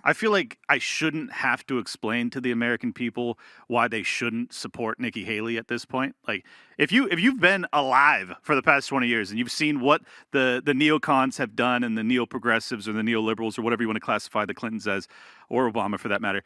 I feel like I shouldn't have to explain to the American people why they shouldn't support Nikki Haley at this point. Like, if you've been alive for the past 20 years and you've seen what the neocons have done and the neo-progressives or the neoliberals or whatever you want to classify the Clintons as, or Obama for that matter,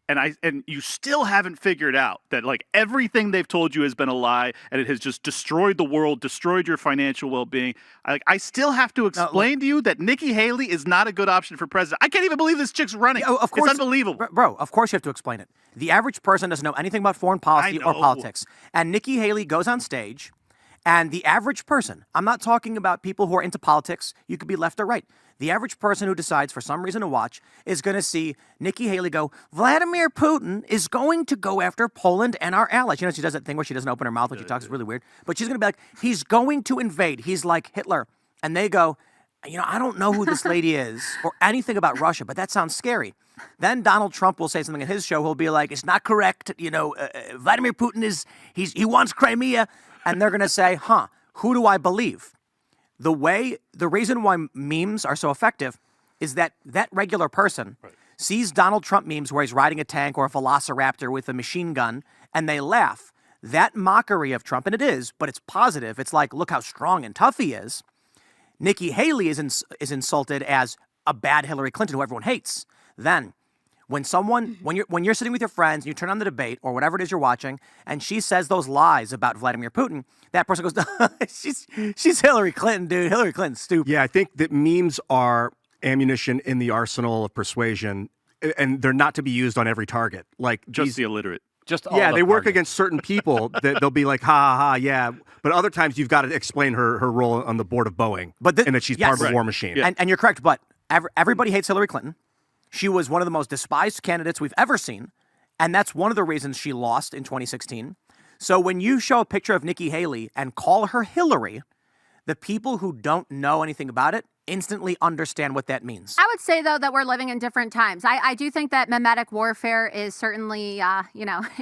and you still haven't figured out that like everything they've told you has been a lie and it has just destroyed the world, destroyed your financial well-being. I still have to explain to you that Nikki Haley is not a good option for president. I can't even believe this chick's running. Yeah, of course, it's unbelievable. Bro, of course you have to explain it. The average person doesn't know anything about foreign policy or politics. And Nikki Haley goes on stage, and the average person, I'm not talking about people who are into politics, you could be left or right. The average person who decides for some reason to watch is going to see Nikki Haley go, Vladimir Putin is going to go after Poland and our allies. You know, she does that thing where she doesn't open her mouth when she talks. It's really weird. But she's going to be like, he's going to invade. He's like Hitler. And they go, you know, I don't know who this lady is or anything about Russia, but that sounds scary. Then Donald Trump will say something in his show. He'll be like, it's not correct. You know, Vladimir Putin he wants Crimea. And they're going to say, who do I believe? The reason why memes are so effective is that regular person sees Donald Trump memes where he's riding a tank or a velociraptor with a machine gun, and they laugh. That mockery of Trump, and it is, but it's positive. It's like, look how strong and tough he is. Nikki Haley is insulted as a bad Hillary Clinton who everyone hates. Then, when you're sitting with your friends and you turn on the debate or whatever it is you're watching, and she says those lies about Vladimir Putin, that person goes, she's Hillary Clinton, dude. Hillary Clinton's stupid. Yeah, I think that memes are ammunition in the arsenal of persuasion, and they're not to be used on every target. Like just the illiterate. They work against certain people that they'll be like, ha ha ha, yeah. But other times you've got to explain her role on the board of Boeing, and that she's part of a war machine. Yeah. And you're correct, but everybody hates Hillary Clinton. She was one of the most despised candidates we've ever seen, and that's one of the reasons she lost in 2016. So when you show a picture of Nikki Haley and call her Hillary, the people who don't know anything about it instantly understand what that means. I would say, though, that we're living in different times. I do think that mimetic warfare is certainly,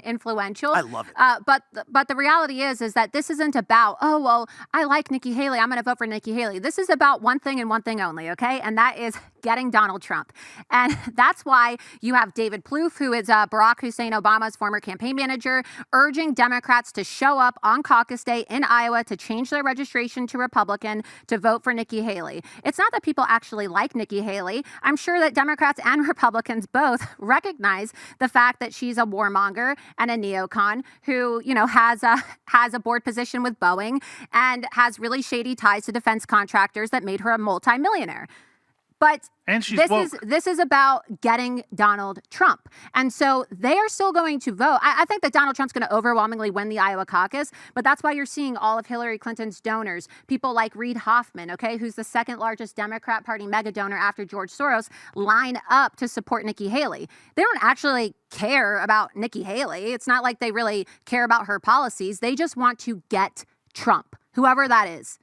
influential. I love it. But the reality is that this isn't about, oh, well, I like Nikki Haley, I'm going to vote for Nikki Haley. This is about one thing and one thing only, okay? And that is getting Donald Trump. And that's why you have David Plouffe, who is Barack Hussein Obama's former campaign manager, urging Democrats to show up on caucus day in Iowa to change their registration to Republican to vote for Nikki Haley. It's not that people actually like Nikki Haley. I'm sure that Democrats and Republicans both recognize the fact that she's a warmonger and a neocon who, has a board position with Boeing and has really shady ties to defense contractors that made her a multimillionaire. But this is about getting Donald Trump. And so they are still going to vote. I think that Donald Trump's going to overwhelmingly win the Iowa caucus, but that's why you're seeing all of Hillary Clinton's donors, people like Reid Hoffman, okay, who's the second largest Democrat Party mega donor after George Soros, line up to support Nikki Haley. They don't actually care about Nikki Haley. It's not like they really care about her policies. They just want to get Trump, whoever that is.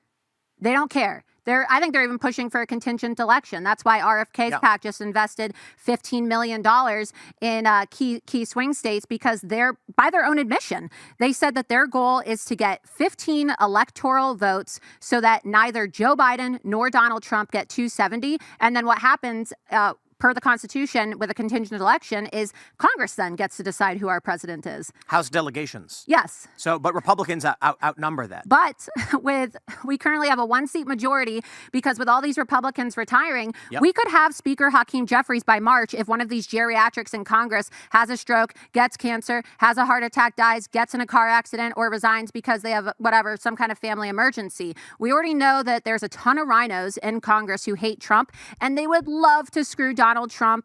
They don't care. I think they're even pushing for a contingent election. That's why RFK's PAC just invested $15 million in key swing states, because by their own admission, they said that their goal is to get 15 electoral votes so that neither Joe Biden nor Donald Trump get 270. And then what happens per the Constitution with a contingent election is Congress then gets to decide who our president is. House delegations. Yes. So, but Republicans outnumber that. But we currently have a one-seat majority because with all these Republicans retiring, we could have Speaker Hakeem Jeffries by March if one of these geriatrics in Congress has a stroke, gets cancer, has a heart attack, dies, gets in a car accident, or resigns because they have some kind of family emergency. We already know that there's a ton of rhinos in Congress who hate Trump, and they would love to screw Donald Trump